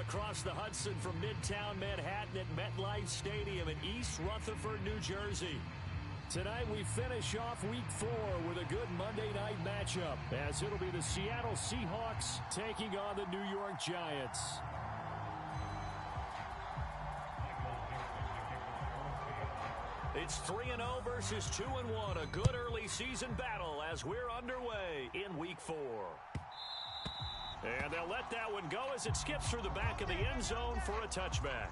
across the Hudson from Midtown Manhattan at MetLife Stadium in East Rutherford, New Jersey. Tonight we finish off Week 4 with a good Monday night matchup, as it'll be the Seattle Seahawks taking on the New York Giants. It's 3-0 versus 2-1, a good early season battle as we're underway in Week 4. And they'll let that one go as it skips through the back of the end zone for a touchback.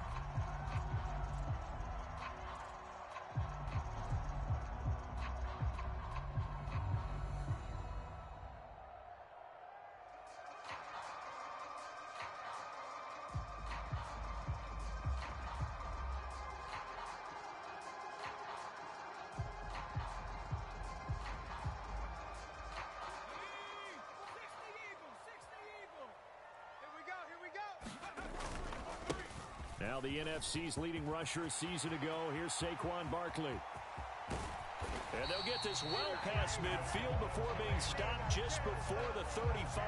Now the NFC's leading rusher a season ago. Here's Saquon Barkley. And they'll get this well past midfield before being stopped just before the 35.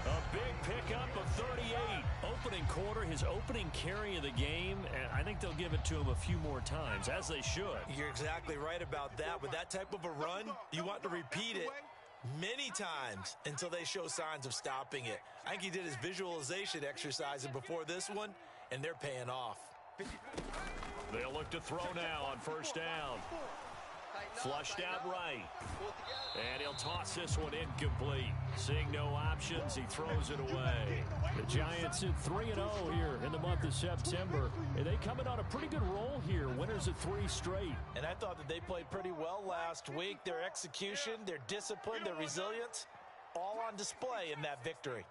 A big pickup of 38. Opening quarter, his opening carry of the game, and I think they'll give it to him a few more times, as they should. You're exactly right about that. With that type of a run, you want to repeat it many times until they show signs of stopping it. I think he did his visualization exercises before this one, and they're paying off. They'll look to throw now on first down. Flushed out right. And he'll toss this one incomplete. Seeing no options, he throws it away. The Giants at 3-0 here in the month of September. And they come in on a pretty good roll here. Winners of 3 straight. And I thought that they played pretty well last week. Their execution, their discipline, their resilience, all on display in that victory.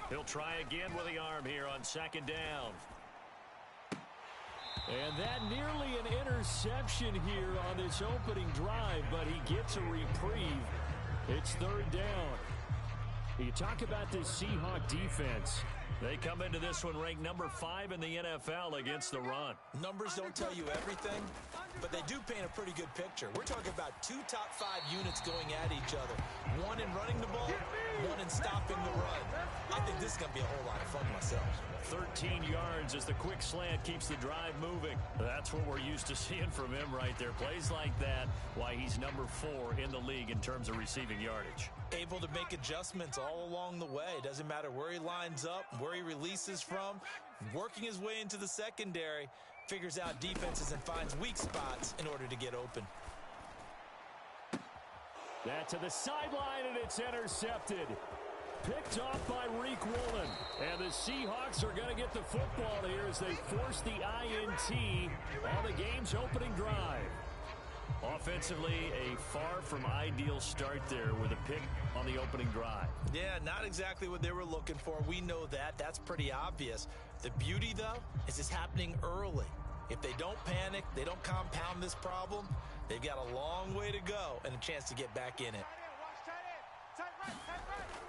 He'll try again with the arm here on second down. And that nearly an interception here on this opening drive, but he gets a reprieve. It's third down. You talk about this Seahawk defense. They come into this one ranked number 5 in the NFL against the run. Numbers don't tell you everything, but they do paint a pretty good picture. We're talking about 2 top 5 units going at each other. One in running the ball, one in stopping the run. I think this is going to be a whole lot of fun myself. 13 yards as the quick slant keeps the drive moving. That's what we're used to seeing from him right there. Plays like that, why he's number 4 in the league in terms of receiving yardage. Able to make adjustments all along the way. Doesn't matter where he lines up, where he releases from. Working his way into the secondary, figures out defenses and finds weak spots in order to get open. That to the sideline, and it's intercepted. Picked off by Reek Woolen. And the Seahawks are going to get the football here as they force the INT on the game's opening drive. Offensively, a far from ideal start there with a pick on the opening drive. Yeah, not exactly what they were looking for. We know that. That's pretty obvious. The beauty, though, is it's happening early. If they don't panic, they don't compound this problem, they've got a long way to go and a chance to get back in it.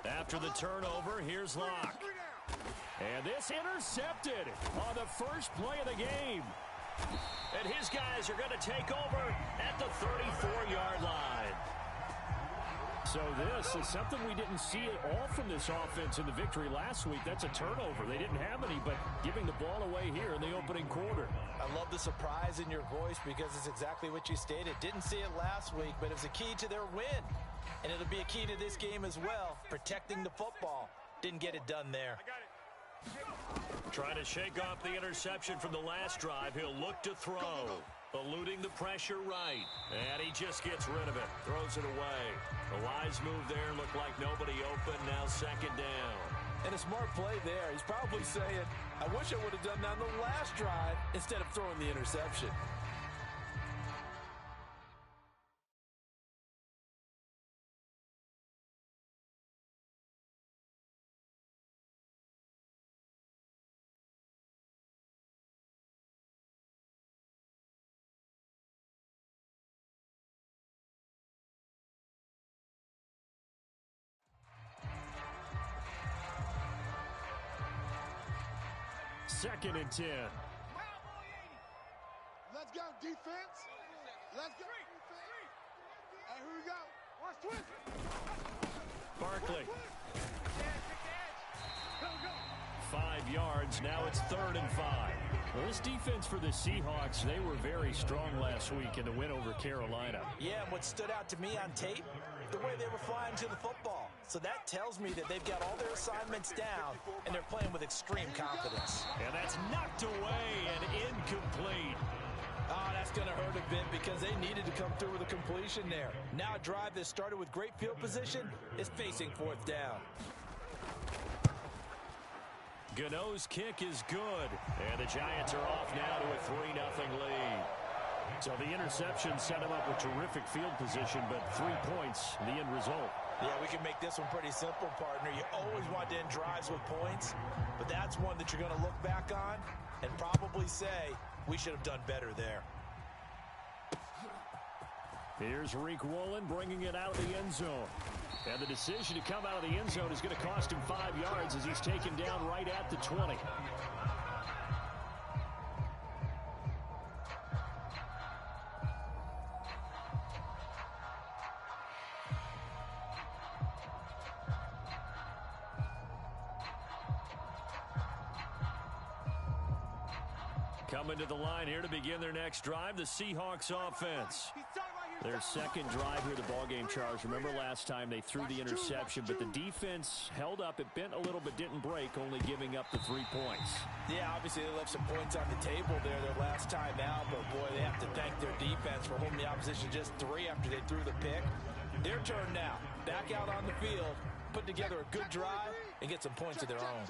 After the turnover, here's Locke. And this intercepted on the first play of the game. And his guys are going to take over at the 34-yard line. So this is something we didn't see at all from this offense in the victory last week. That's a turnover. They didn't have any, but giving the ball away here in the opening quarter. I love the surprise in your voice because it's exactly what you stated. Didn't see it last week, but it was a key to their win. And it'll be a key to this game as well, protecting the football. Didn't get it done there. Trying to shake off the interception from the last drive. He'll look to throw. Eluding the pressure right. And he just gets rid of it. Throws it away. The wise move there. Looked like nobody open. Now second down. And a smart play there. He's probably saying, I wish I would have done that on the last drive instead of throwing the interception. Second and 10. Let's go, defense. Let's go, defense. Hey, here we go. Watch twist. Barkley. yards. Now it's 3rd and 5. Well, this defense for the Seahawks, they were very strong last week in the win over Carolina. Yeah, and what stood out to me on tape, the way they were flying to the football. So that tells me that they've got all their assignments down, and they're playing with extreme confidence. And that's knocked away and incomplete. Oh, that's going to hurt a bit because they needed to come through with a completion there. Now a drive that started with great field position is facing 4th down. Gano's kick is good. And the Giants are off now to a 3-0 lead. So the interception set him up with terrific field position, but 3 points, the end result. Yeah, we can make this one pretty simple, partner. You always want to end drives with points, but that's one that you're going to look back on and probably say, we should have done better there. Here's Reek Woolen bringing it out of the end zone. And the decision to come out of the end zone is going to cost him 5 yards as he's taken down right at the 20. Coming to the line here to begin their next drive, the Seahawks offense. Their second drive here of the ballgame, Charles. Remember last time they threw the interception, but the defense held up. It bent a little but didn't break, only giving up the 3 points. Yeah, obviously they left some points on the table there their last time out, but boy, they have to thank their defense for holding the opposition just 3 after they threw the pick. Their turn now. Back out on the field, put together a good drive, and get some points of their own.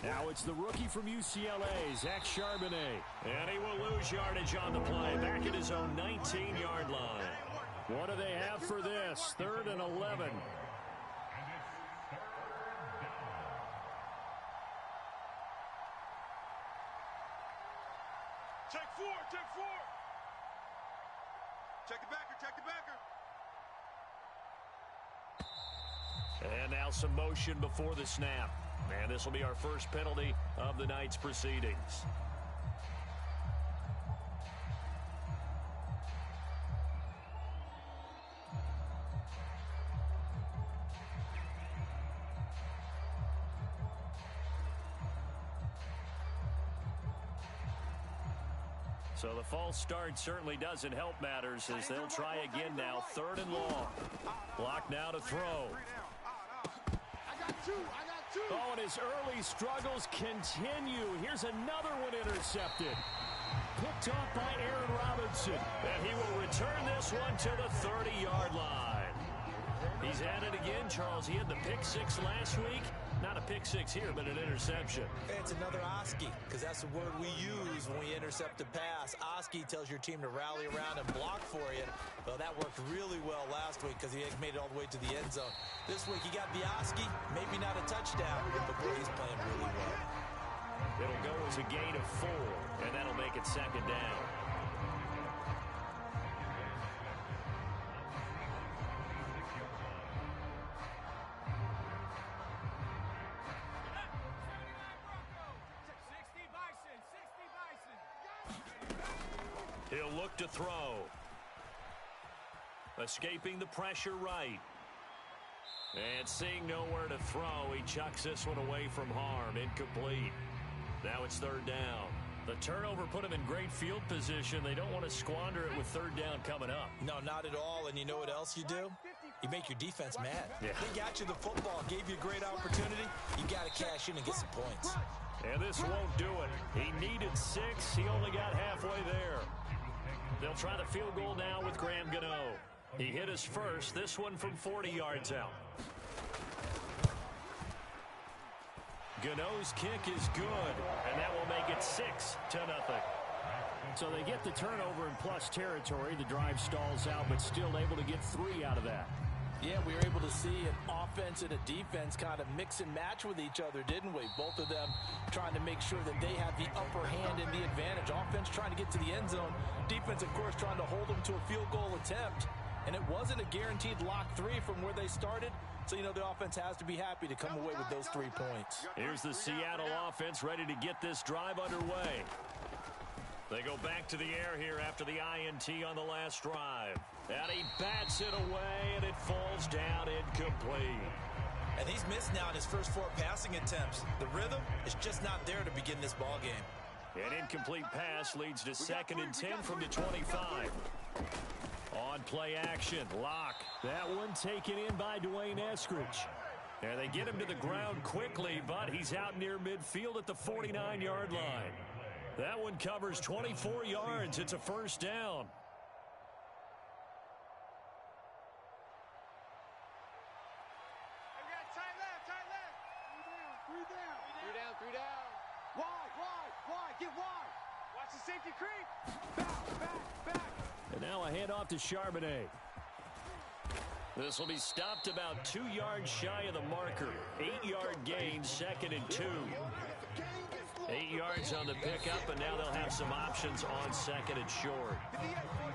Now it's the rookie from UCLA, Zach Charbonnet. And he will lose yardage on the play, back at his own 19-yard line. What do they have for this? 3rd and 11. Check 4, check 4. Check the backer, check the backer. And now some motion before the snap. And this will be our first penalty of the night's proceedings. So the false start certainly doesn't help matters as they'll try again now. 3rd and long. Block now to throw. I got two. Oh, and his early struggles continue. Here's another one intercepted. Picked off by Aaron Robinson. And he will return this one to the 30-yard line. He's at it again, Charles. He had the pick 6 last week. Not a pick 6 here, but an interception. It's another Oski, because that's the word we use when we intercept a pass. Oski tells your team to rally around and block for you. Well, that worked really well last week because he made it all the way to the end zone. This week he got the Oski, maybe not a touchdown, but boy, he's playing really well. It'll go as a gain of 4, and that'll make it 2nd down. He'll look to throw. Escaping the pressure right. And seeing nowhere to throw, he chucks this one away from harm. Incomplete. Now it's 3rd down. The turnover put him in great field position. They don't want to squander it with 3rd down coming up. No, not at all. And you know what else you do? You make your defense mad. Yeah. They got you the football, gave you a great opportunity. You got to cash in and get some points. And this won't do it. He needed 6. He only got halfway there. They'll try the field goal now with Graham Gano. He hit his first, this one from 40 yards out. Gano's kick is good, and that will make it 6-0. So they get the turnover in plus territory. The drive stalls out, but still able to get 3 out of that. Yeah, we were able to see an offense and a defense kind of mix and match with each other, didn't we? Both of them trying to make sure that they have the upper hand and the advantage. Offense trying to get to the end zone. Defense, of course, trying to hold them to a field goal attempt. And it wasn't a guaranteed lock 3 from where they started. So, you know, the offense has to be happy to come away with those 3 points. Here's the Seattle offense ready to get this drive underway. They go back to the air here after the INT on the last drive. And he bats it away, and it falls down incomplete. And he's missed now in his first 4 passing attempts. The rhythm is just not there to begin this ball game. An incomplete pass leads to 2nd and 10 from the 25. On play action, Locke. That one taken in by Dwayne Eskridge. And they get him to the ground quickly, but he's out near midfield at the 49-yard line. That one covers 24 yards. It's a first down. Three down. Wide, get wide. Watch the safety creep. Back. And now a handoff to Charbonnet. This will be stopped about 2 yards shy of the marker. 8-yard gain, 2nd and 2. 8 yards on the pickup, and now they'll have some options on 2nd and short.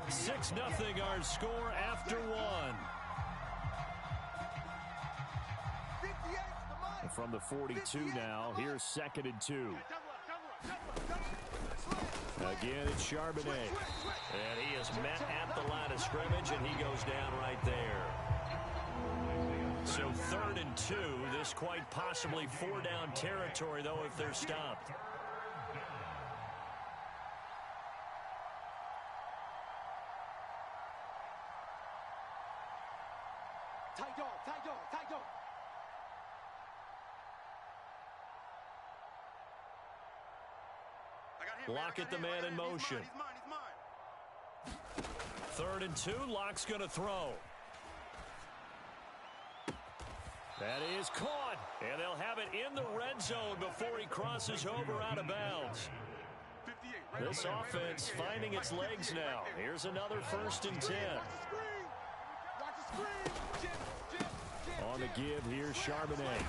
6-0 our score after 1. From the 42 now, here's 2nd and 2. Again, it's Charbonnet. And he is met at the line of scrimmage, and he goes down right there. So 3rd and 2. This quite possibly 4-down territory, though, if they're stopped. Tight dog. Lock at the man in motion. He's mine. 3rd and 2. Lock's going to throw. That is caught. And they'll have it in the red zone before he crosses over out of bounds. This offense finding its legs now. Here's another 1st and 10. Watch the screen. On the give, here's Charbonnet.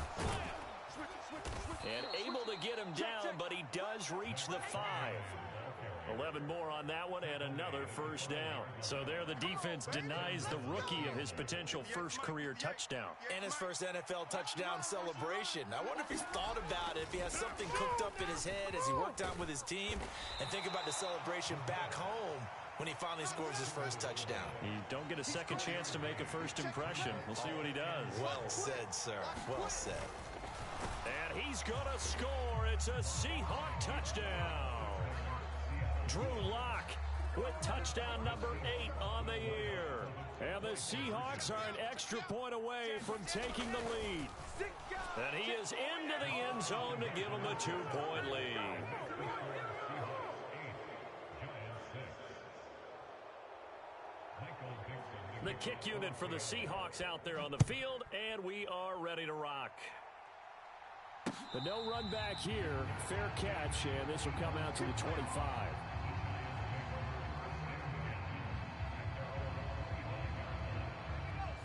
And able to get him down, but he does reach the 5. 11 more on that one, and another 1st down. So there the defense denies the rookie of his potential first career touchdown. And his first NFL touchdown celebration. I wonder if he's thought about it, if he has something cooked up in his head as he worked out with his team, and think about the celebration back home when he finally scores his first touchdown. You don't get a second chance to make a first impression. We'll see what he does. Well said, sir. Well said. And he's going to score. It's a Seahawk touchdown. Drew Lock with touchdown number 8 on the year. And the Seahawks are an extra point away from taking the lead. And he is into the end zone to give them a 2-point lead. The kick unit for the Seahawks out there on the field, and we are ready to rock. But no run back here. Fair catch, and this will come out to the 25.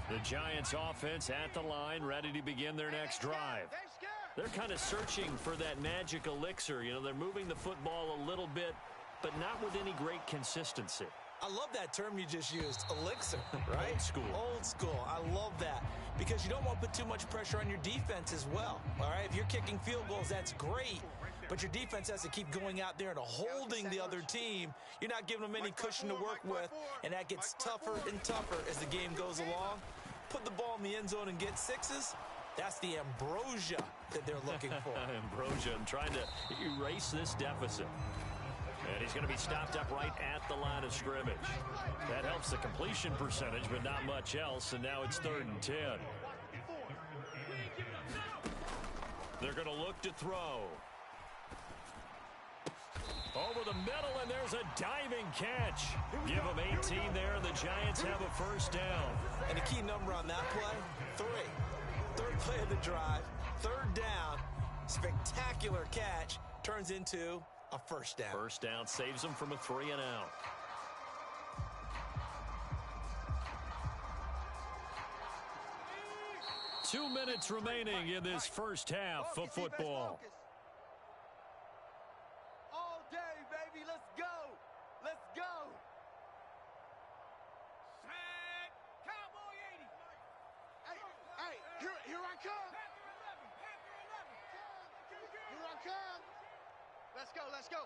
The Giants offense at the line, ready to begin their next drive. They're kind of searching for that magic elixir. You know, they're moving the football a little bit, but not with any great consistency. I love that term you just used, elixir, right? Old school. Old school. I love that because you don't want to put too much pressure on your defense as well, all right? If you're kicking field goals, that's great, but your defense has to keep going out there and holding the other team. You're not giving them any cushion to work with, and that gets tougher and tougher as the game goes along. Put the ball in the end zone and get 6s. That's the ambrosia that they're looking for. Ambrosia, and trying to erase this deficit. And he's going to be stopped up right at the line of scrimmage. That helps the completion percentage, but not much else. And now it's 3rd and 10. They're going to look to throw. Over the middle, and there's a diving catch. Give them 18 there, and the Giants have a 1st down. And the key number on that play, 3. 3rd play of the drive, 3rd down, spectacular catch, turns into a 1st down. 1st down saves them from a 3 and out. Two minutes remaining in this first half of football. All day, baby. Let's go. Let's go. Set. Cowboy 80. Hey, here I come. Here I come. Let's go.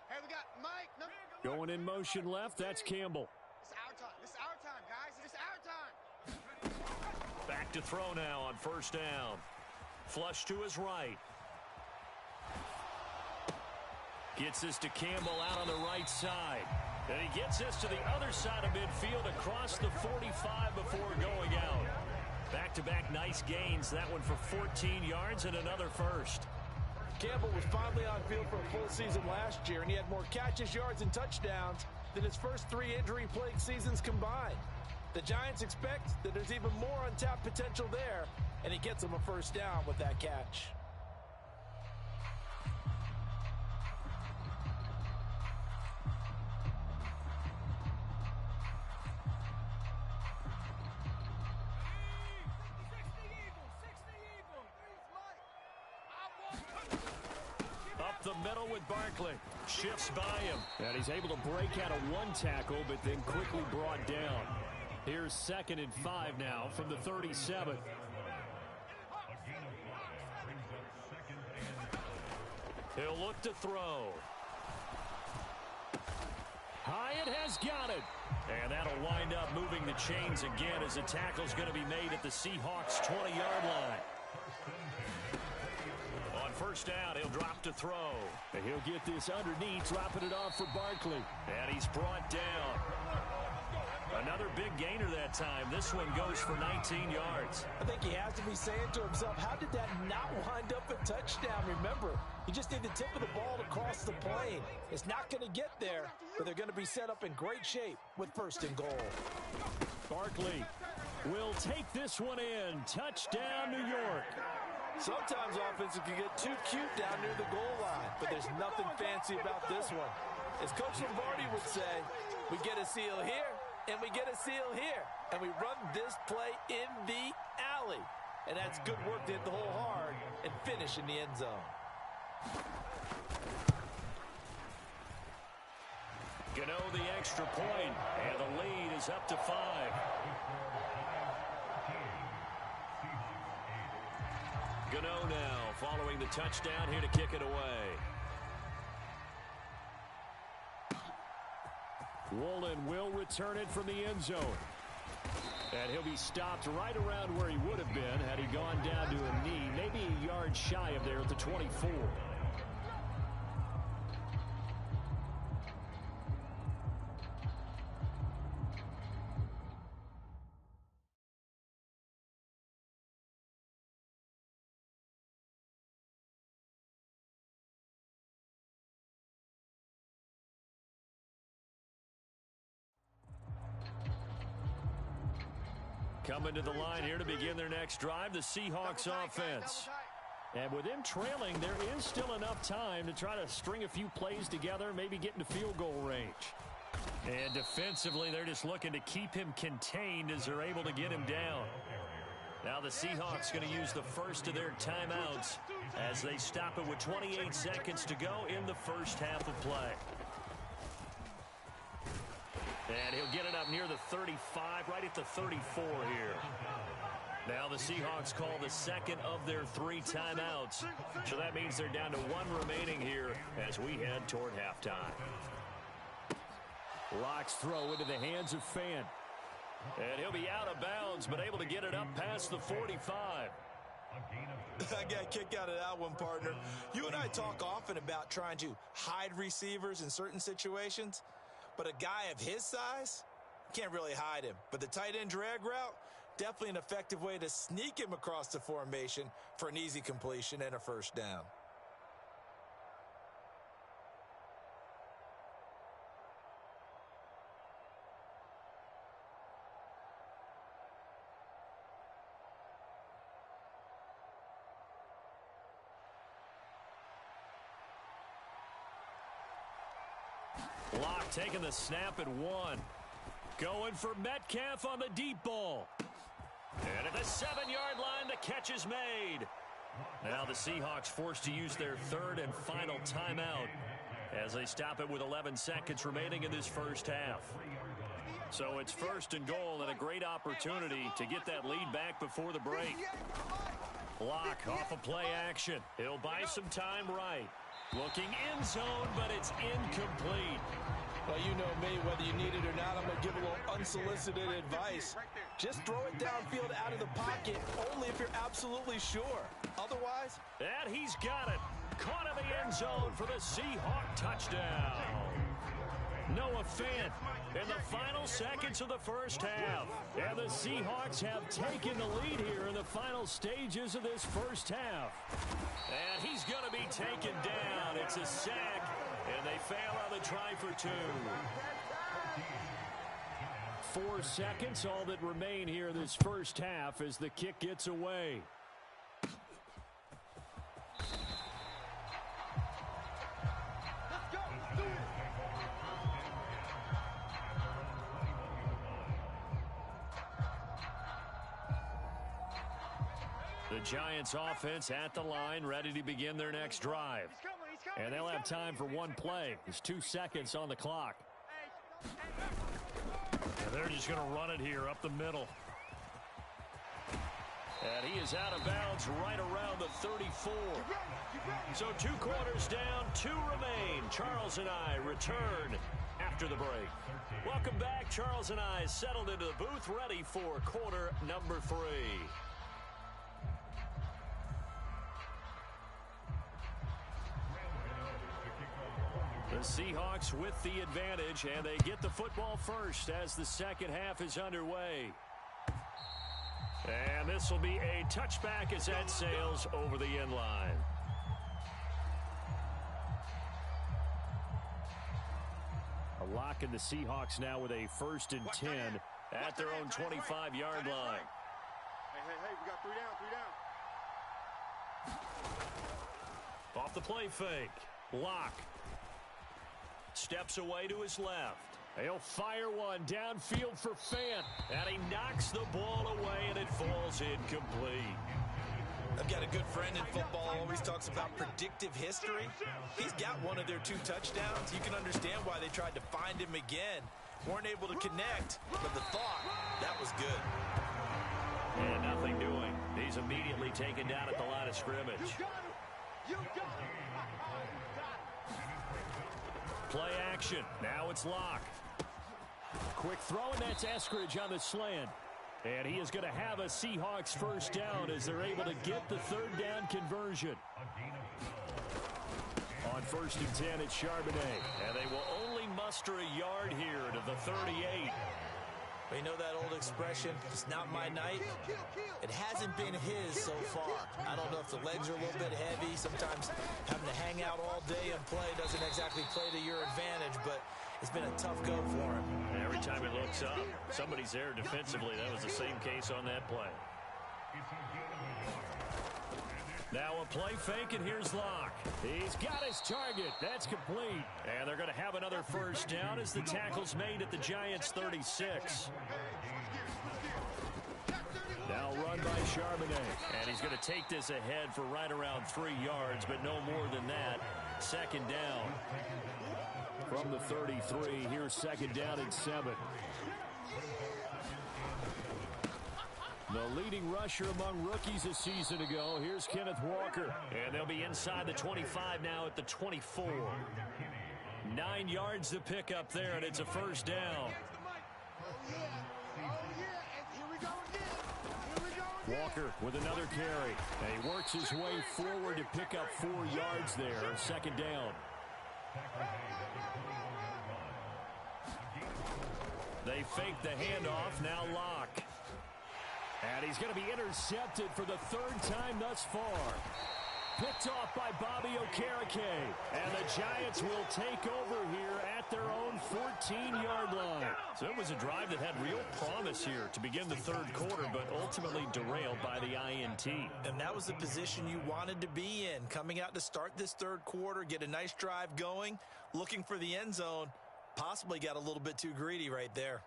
Hey, we got Mike. No. Going in motion left, that's Campbell. It's our time. It's our time, guys. It's our time. Back to throw now on first down. Flush to his right. Gets this to Campbell out on the right side. And he gets this to the other side of midfield across the 45 before going out. Back-to-back nice gains. That one for 14 yards and another first. Campbell was finally on field for a full season last year, and he had more catches, yards, and touchdowns than his first 3 injury-plagued seasons combined. The Giants expect that there's even more untapped potential there, and he gets them a first down with that catch. Up the middle with Barkley. Shifts by him. And he's able to break out of one tackle, but then quickly brought down. Here's 2nd and 5 now from the 37. He'll look to throw. Hyatt has got it. And that'll wind up moving the chains again as the tackle's going to be made at the Seahawks' 20-yard line. On first down, he'll drop to throw. And he'll get this underneath, dropping it off for Barkley. And he's brought down. Another big gainer that time. This one goes for 19 yards. I think he has to be saying to himself, how did that not wind up a touchdown? Remember, he just need the tip of the ball to cross the plane. It's not going to get there, but they're going to be set up in great shape with 1st and goal. Barkley will take this one in. Touchdown, New York. Sometimes offenses can get too cute down near the goal line, but there's nothing fancy about this one. As Coach Lombardi would say, we get a seal here, and we get a seal here, and we run this play in the alley. And that's good work to hit the hole hard and finish in the end zone. Gano the extra point, and the lead is up to 5. Gano now following the touchdown here to kick it away. Woolen will return it from the end zone. And he'll be stopped right around where he would have been had he gone down to a knee, maybe a yard shy of there at the 24. Coming to the line here to begin their next drive, the Seahawks offense. And with them trailing, there is still enough time to try to string a few plays together, maybe get into field goal range. And defensively, they're just looking to keep him contained as they're able to get him down. Now the Seahawks going to use the first of their timeouts as they stop it with 28 seconds to go in the first half of play. And he'll get it up near the 35, right at the 34 here. Now the Seahawks call the second of their 3 timeouts. So that means they're down to 1 remaining here as we head toward halftime. Locke's throw into the hands of Fant. And he'll be out of bounds, but able to get it up past the 45. I got a kick out of that one, partner. You and I talk often about trying to hide receivers in certain situations. But a guy of his size, can't really hide him. But the tight end drag route, definitely an effective way to sneak him across the formation for an easy completion and a first down. Locke taking the snap at 1. Going for Metcalf on the deep ball. And at the 7-yard line, the catch is made. Now the Seahawks forced to use their 3rd and final timeout as they stop it with 11 seconds remaining in this first half. So it's 1st and goal and a great opportunity to get that lead back before the break. Locke off of play action. He'll buy some time right. Looking in zone, but it's incomplete. Well, you know me, whether you need it or not, I'm going to give a little unsolicited advice. Just throw it downfield out of the pocket, only if you're absolutely sure. Otherwise... And he's got it. Caught in the end zone for the Seahawk touchdown. Noah Fant in the final seconds of the first half. And the Seahawks have taken the lead here in the final stages of this first half. And he's going to be taken down. It's a sack, and they fail on the try for 2. 4 seconds, all that remain here in this first half as the kick gets away. The Giants offense at the line, ready to begin their next drive. And they'll have time for one play. There's 2 seconds on the clock. And they're just going to run it here up the middle. And he is out of bounds right around the 34. So 2 quarters down, 2 remain. Charles and I return after the break. Welcome back. Charles and I settled into the booth, ready for quarter number 3. The Seahawks with the advantage, and they get the football first as the second half is underway. And this will be a touchback as that sails over the end line. A lock in the Seahawks now with a 1st and 10 at their own 25-yard line. Hey, we got 3 down. Off the play fake. Lock. Steps away to his left. He'll fire one downfield for Fant. And he knocks the ball away, and it falls incomplete. I've got a good friend in football, always talks about predictive history. He's got one of their 2 touchdowns. You can understand why they tried to find him again. Weren't able to connect, but the thought, that was good. And nothing doing. He's immediately taken down at the line of scrimmage. You got it. Play action. Now it's Locke. Quick throw, and that's Eskridge on the slant. And he is going to have a Seahawks first down as they're able to get the 3rd down conversion. On 1st and 10, it's Charbonnet. And they will only muster a yard here to the 38. You know that old expression, it's not my night? It hasn't been his so far. I don't know if the legs are a little bit heavy. Sometimes having to hang out all day and play doesn't exactly play to your advantage, but it's been a tough go for him. And every time he looks up, somebody's there defensively. That was the same case on that play. Now a play fake, and here's Locke. He's got his target. That's complete. And they're going to have another first down as the tackle's made at the Giants' 36. Now run by Charbonnet. And he's going to take this ahead for right around 3 yards, but no more than that. 2nd down. From the 33, here's 2nd down and 7. The leading rusher among rookies a season ago. Here's Kenneth Walker. And they'll be inside the 25 now at the 24. 9 yards to pick up there, and it's a first down. Walker with another carry. And he works his way forward to pick up 4 yards there. 2nd down. They fake the handoff. Now Locke. And he's going to be intercepted for the 3rd time thus far. Picked off by Bobby Okereke. And the Giants will take over here at their own 14-yard line. So it was a drive that had real promise here to begin the 3rd quarter, but ultimately derailed by the INT. And that was the position you wanted to be in. Coming out to start this 3rd quarter, get a nice drive going, looking for the end zone. Possibly got a little bit too greedy right there.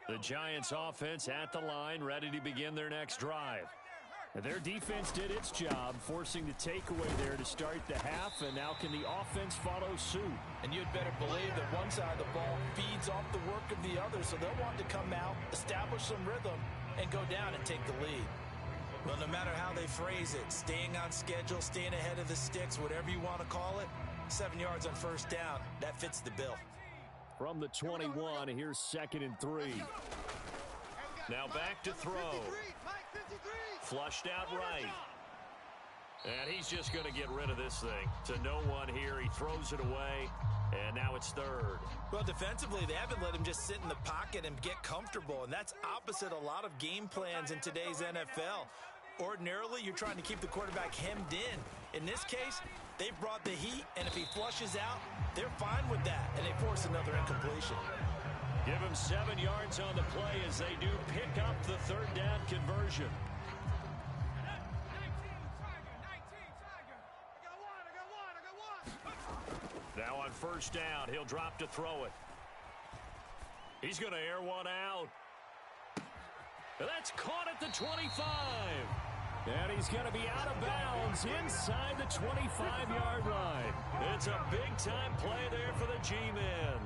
The Giants offense at the line, ready to begin their next drive. Their defense did its job, forcing the takeaway there to start the half, and now can the offense follow suit? And you'd better believe that one side of the ball feeds off the work of the other, so they'll want to come out, establish some rhythm, and go down and take the lead. Well, no matter how they phrase it, staying on schedule, staying ahead of the sticks, whatever you want to call it, 7 yards on first down, that fits the bill. From the 21, here's 2nd and 3. Now back to throw. Flushed out right. And he's just going to get rid of this thing. To no one here. He throws it away. And now it's 3rd. Well, defensively, they haven't let him just sit in the pocket and get comfortable. And that's opposite a lot of game plans in today's NFL. Ordinarily, you're trying to keep the quarterback hemmed in. In this case, they've brought the heat. And if he flushes out, they're fine with that. And they force another incompletion. Give him 7 yards on the play as they do pick up the 3rd down conversion. Now on first down, he'll drop to throw it. He's going to air one out. That's caught at the 25. And he's going to be out of bounds inside the 25-yard line. It's a big-time play there for the G-men.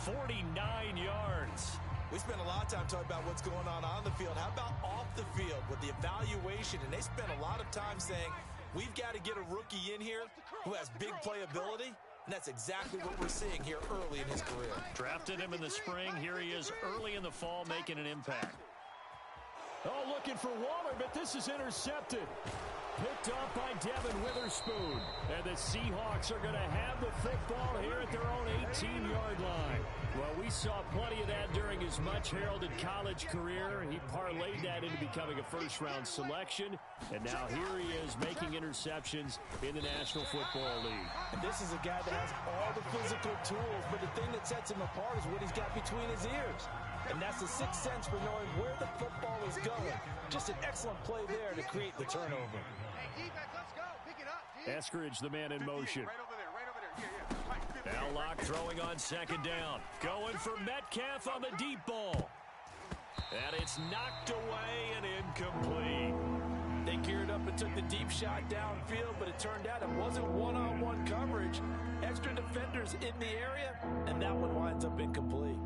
49 yards. We spent a lot of time talking about what's going on the field. How about off the field with the evaluation? And they spent a lot of time saying, we've got to get a rookie in here who has big playability. And that's exactly what we're seeing here early in his career. Drafted him in the spring. Here he is early in the fall making an impact. Oh, looking for Waller, but this is intercepted. Picked up by Devin Witherspoon. And the Seahawks are going to have the football here at their own 18-yard line. Well, we saw plenty of that during his much-heralded college career. He parlayed that into becoming a first-round selection. And now here he is making interceptions in the National Football League. And this is a guy that has all the physical tools, but the thing that sets him apart is what he's got between his ears. And that's the sixth sense for knowing where the football is going. Just an excellent play there to create the turnover. Eskridge, the man in motion. Now Locke throwing on 2nd down. Going for Metcalf on the deep ball. And it's knocked away and incomplete. They geared up and took the deep shot downfield, but it turned out it wasn't one-on-one coverage. Extra defenders in the area, and that one winds up incomplete.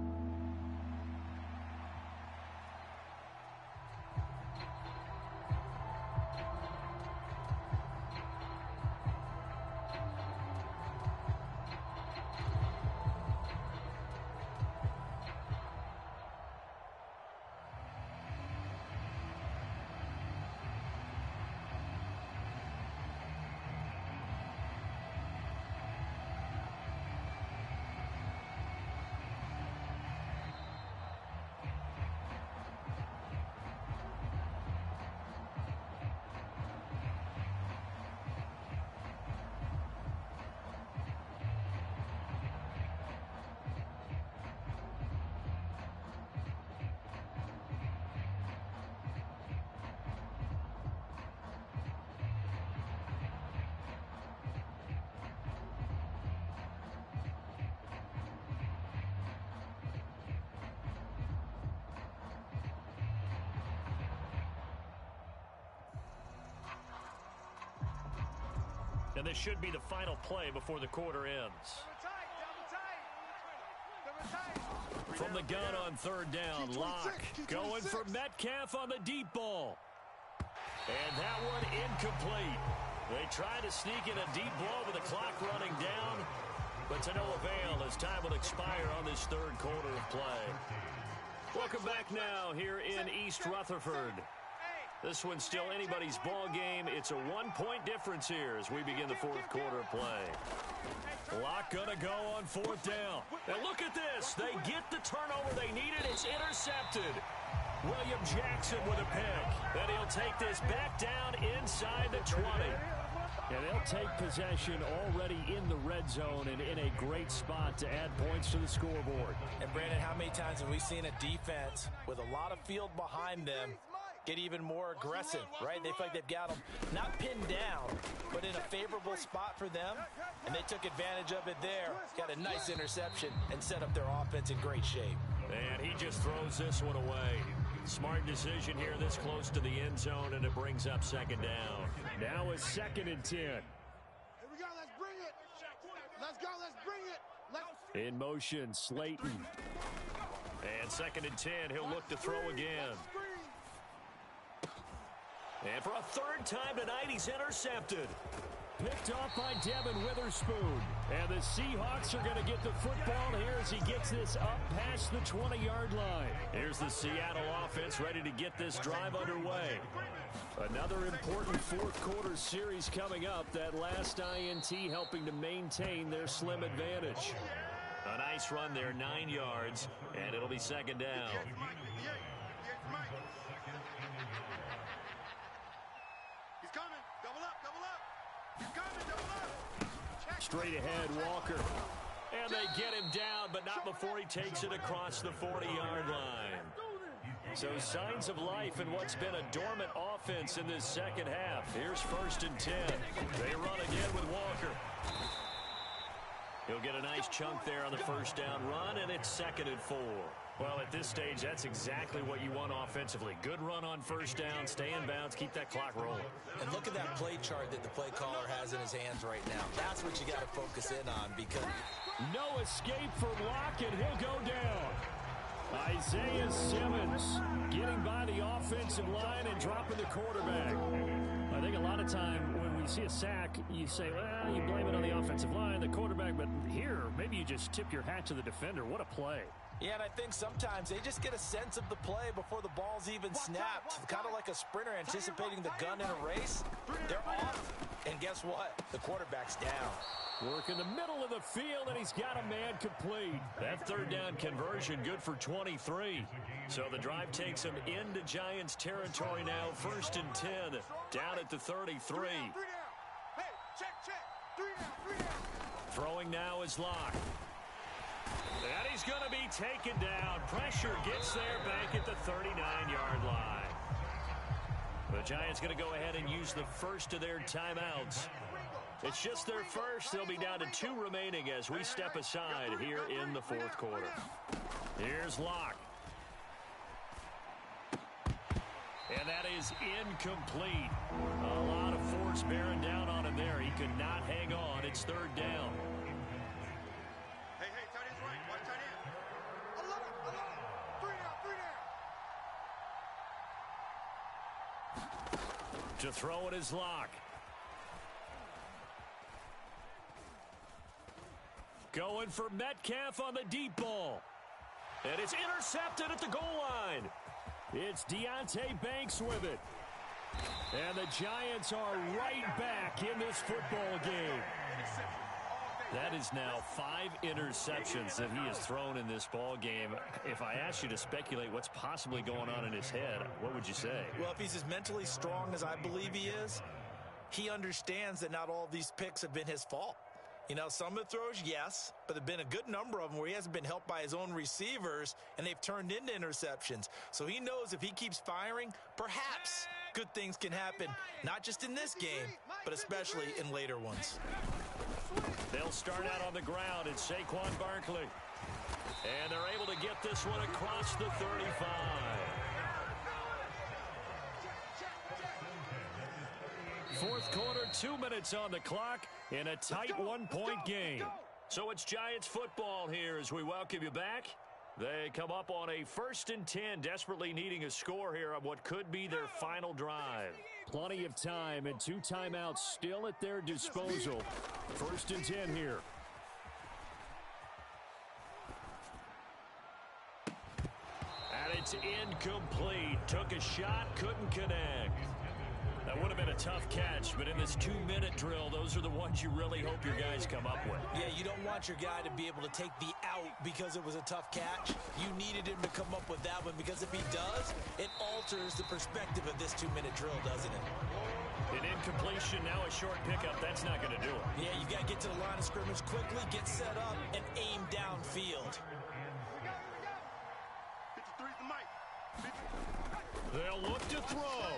And this should be the final play before the quarter ends. From the gun on 3rd down, Locke going for Metcalf on the deep ball. And that one incomplete. They try to sneak in a deep blow with the clock running down, but to no avail as time will expire on this 3rd quarter of play. Welcome back now here in East Rutherford. This one's still anybody's ball game. It's a 1-point difference here as we begin the 4th quarter of play. Locke gonna go on 4th down. And look at this. They get the turnover they needed. It's intercepted. William Jackson with a pick. And he'll take this back down inside the 20. And they'll take possession already in the red zone and in a great spot to add points to the scoreboard. And Brandon, how many times have we seen a defense with a lot of field behind them get even more aggressive, right? They feel like they've got them not pinned down, but in a favorable spot for them, and they took advantage of it there. Got a nice interception and set up their offense in great shape. And he just throws this one away. Smart decision here this close to the end zone, and it brings up 2nd down. Now it's 2nd and 10. Here we go, let's bring it. Let's go, let's bring it. In motion, Slayton. And 2nd and 10, he'll look to throw again. And for a third time tonight, he's intercepted. Picked off by Devin Witherspoon. And the Seahawks are going to get the football here as he gets this up past the 20-yard line. Here's the Seattle offense ready to get this drive underway. Another important fourth-quarter series coming up. That last INT helping to maintain their slim advantage. A nice run there, 9 yards, and it'll be second down. He's coming. Double up, double up. He's coming, double up. Straight ahead, Walker. And they get him down, but not before he takes it across the 40-yard line. So signs of life in what's been a dormant offense in this second half. Here's 1st and 10. They run again with Walker. He'll get a nice chunk there on the first down run, and it's 2nd and 4. Well, at this stage, that's exactly what you want offensively. Good run on first down, stay in bounds, keep that clock rolling. And look at that play chart that the play caller has in his hands right now. That's what you got to focus in on because... No escape for Locke, and he'll go down. Isaiah Simmons getting by the offensive line and dropping the quarterback. I think a lot of time when we see a sack, you say, well, you blame it on the offensive line, the quarterback, but here, maybe you just tip your hat to the defender. What a play. Yeah, and I think sometimes they just get a sense of the play before the ball's even snapped. Kind of like a sprinter anticipating the gun in a race. They're off, and guess what? The quarterback's down. Work in the middle of the field, and he's got a man complete. That third down conversion good for 23. So the drive takes him into Giants territory now. 1st and 10, down at the 33. Hey, check. 3 down. Throwing now is Locke. And he's going to be taken down. Pressure gets there back at the 39-yard line. The Giants going to go ahead and use the first of their timeouts. It's just their first. They'll be down to 2 remaining as we step aside here in the fourth quarter. Here's Locke. And that is incomplete. A lot of force bearing down on him there. He could not hang on. It's 3rd down. Hey, tight end's right. Watch tight end. Alone. 3 down. To throw it is Locke. Going for Metcalf on the deep ball. And it's intercepted at the goal line. It's Deonte Banks with it. And the Giants are right back in this football game. That is now 5 interceptions that he has thrown in this ball game. If I asked you to speculate what's possibly going on in his head, what would you say? Well, if he's as mentally strong as I believe he is, he understands that not all of these picks have been his fault. You know, some of the throws, yes, but there have been a good number of them where he hasn't been helped by his own receivers, and they've turned into interceptions. So he knows if he keeps firing, perhaps good things can happen, not just in this game, but especially in later ones. They'll start out on the ground. It's Saquon Barkley. And they're able to get this one across the 35. Fourth quarter, 2 minutes on the clock in a tight 1-point game. So it's Giants football here as we welcome you back. They come up on a 1st and 10, desperately needing a score here on what could be their final drive. Plenty of time and 2 timeouts still at their disposal. 1st and 10 here. And it's incomplete. Took a shot, couldn't connect. That would have been a tough catch, but in this 2-minute drill, those are the ones you really hope your guys come up with. Yeah, you don't want your guy to be able to take the out because it was a tough catch. You needed him to come up with that one because if he does, it alters the perspective of this 2-minute drill, doesn't it? An incompletion, now a short pickup, that's not going to do it. Yeah, you got to get to the line of scrimmage quickly, get set up, and aim downfield. 53's the mic. They'll look to throw.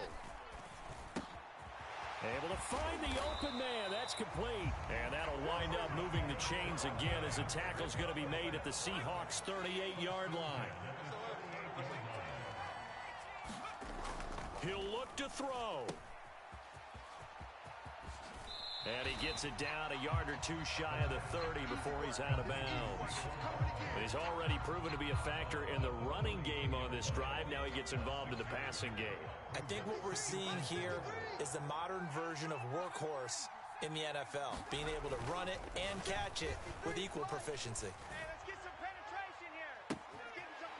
Able to find the open man. That's complete. And that'll wind up moving the chains again as the tackle's going to be made at the Seahawks' 38-yard line. He'll look to throw. And he gets it down a yard or 2 shy of the 30 before he's out of bounds. But he's already proven to be a factor in the running game on this drive. Now he gets involved in the passing game. I think what we're seeing here is the modern version of workhorse in the NFL, being able to run it and catch it with equal proficiency.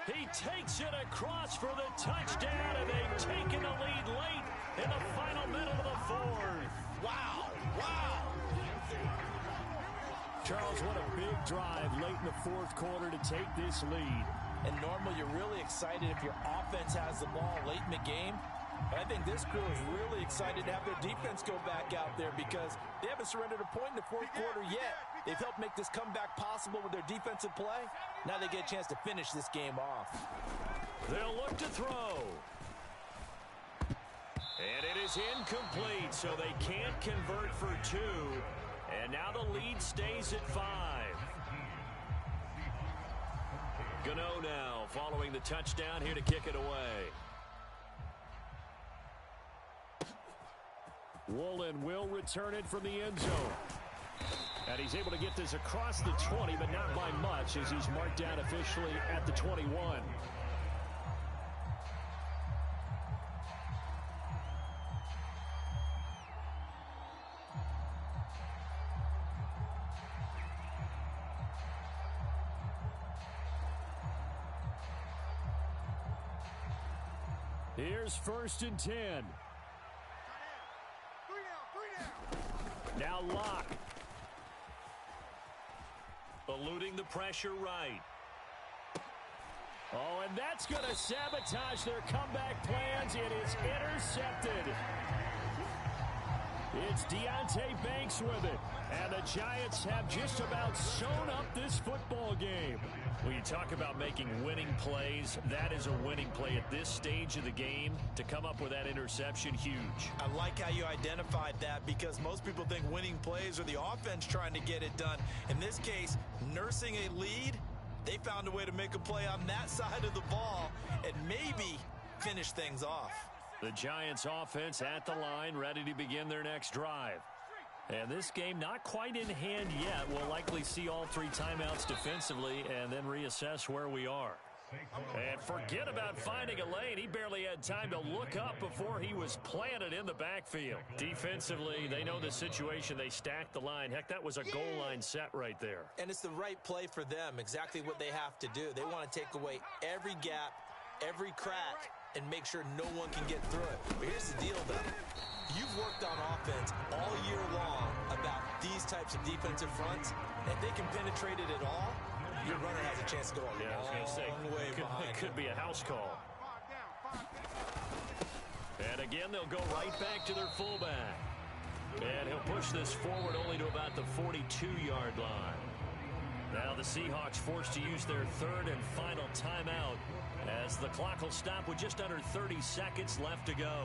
He takes it across for the touchdown, and they've taken the lead late in the final minute of the fourth. Wow, wow. Charles, what a big drive late in the fourth quarter to take this lead. And normally you're really excited if your offense has the ball late in the game. But I think this crew is really excited to have their defense go back out there because they haven't surrendered a point in the fourth quarter yet. They've helped make this comeback possible with their defensive play. Now they get a chance to finish this game off. They'll look to throw. And it is incomplete, so they can't convert for two. And now the lead stays at 5. Gano now following the touchdown here to kick it away. Woolen will return it from the end zone. And he's able to get this across the 20, but not by much as he's marked down officially at the 21. Here's 1st and 10. Now Locke. Eluding the pressure right. Oh, and that's going to sabotage their comeback plans. It is intercepted. It's Deonte Banks with it. And the Giants have just about sewn up this football game. When you talk about making winning plays, that is a winning play at this stage of the game. To come up with that interception, huge. I like how you identified that because most people think winning plays are the offense trying to get it done. In this case, nursing a lead, they found a way to make a play on that side of the ball and maybe finish things off. The Giants offense at the line, ready to begin their next drive. And this game not quite in hand yet. We'll likely see all 3 timeouts defensively and then reassess where we are. And forget about finding a lane. He barely had time to look up before he was planted in the backfield. Defensively, they know the situation. They stacked the line. Heck, that was a goal line set right there. And it's the right play for them, exactly what they have to do. They want to take away every gap, every crack, and make sure no one can get through it. But here's the deal, though. You've worked on offense all year long about these types of defensive fronts. If they can penetrate it at all, your runner has a chance to go a long way behind. It could be a house call. And again, they'll go right back to their fullback. And he'll push this forward only to about the 42-yard line. Now the Seahawks forced to use their 3rd and final timeout as the clock will stop with just under 30 seconds left to go.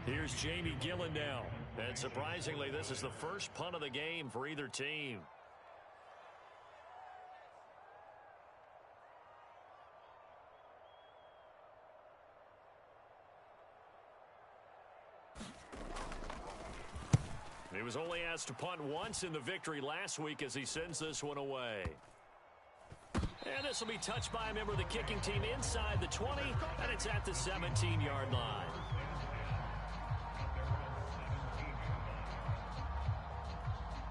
Here's Jamie Gillen now. And surprisingly, this is the first punt of the game for either team. He was only asked to punt once in the victory last week as he sends this one away. And this will be touched by a member of the kicking team inside the 20, and it's at the 17-yard line.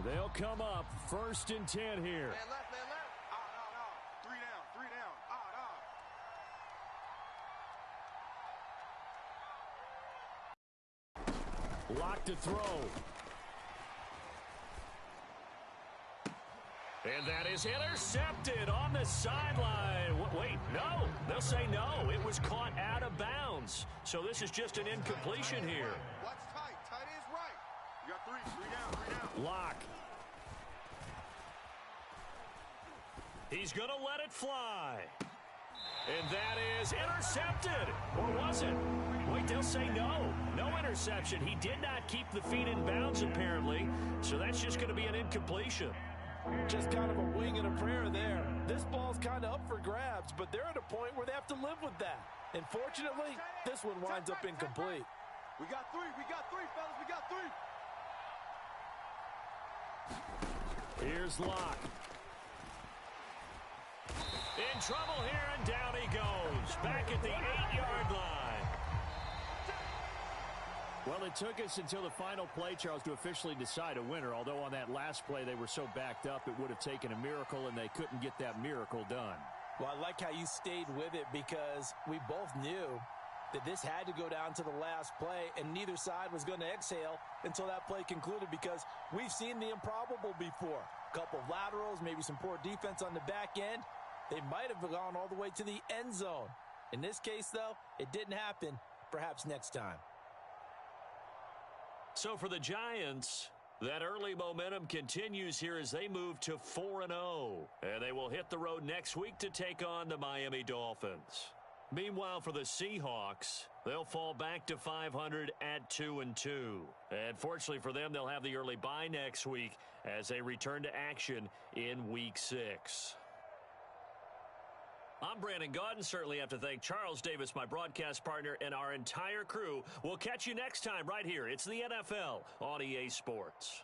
They'll come up 1st and 10 here. Man left. Out. 3 down. Out. Lock to throw. And that is intercepted on the sideline. Wait, no. They'll say no. It was caught out of bounds. So this is just an incompletion here. Watch tight. Tight is right. You got 3 down. Lock. He's going to let it fly. And that is intercepted. Or was it? Wait, they'll say no. No interception. He did not keep the feet in bounds, apparently. So that's just going to be an incompletion. Just kind of a wing and a prayer there. This ball's kind of up for grabs, but they're at a point where they have to live with that. And fortunately, this one winds up incomplete. We got 3, fellas. We got 3. Here's Locke. In trouble here, and down he goes. Back at the 8-yard line. Well, it took us until the final play, Charles, to officially decide a winner. Although on that last play they were so backed up, it would have taken a miracle, and they couldn't get that miracle done. Well, I like how you stayed with it because we both knew that this had to go down to the last play, and neither side was going to exhale until that play concluded because we've seen the improbable before. A couple of laterals, maybe some poor defense on the back end. They might have gone all the way to the end zone. In this case, though, it didn't happen. Perhaps next time. So for the Giants, that early momentum continues here as they move to 4-0. And they will hit the road next week to take on the Miami Dolphins. Meanwhile, for the Seahawks, they'll fall back to 500 at 2-2. And fortunately for them, they'll have the early bye next week as they return to action in Week 6. I'm Brandon Gaudin. Certainly have to thank Charles Davis, my broadcast partner, and our entire crew. We'll catch you next time right here. It's the NFL on EA Sports.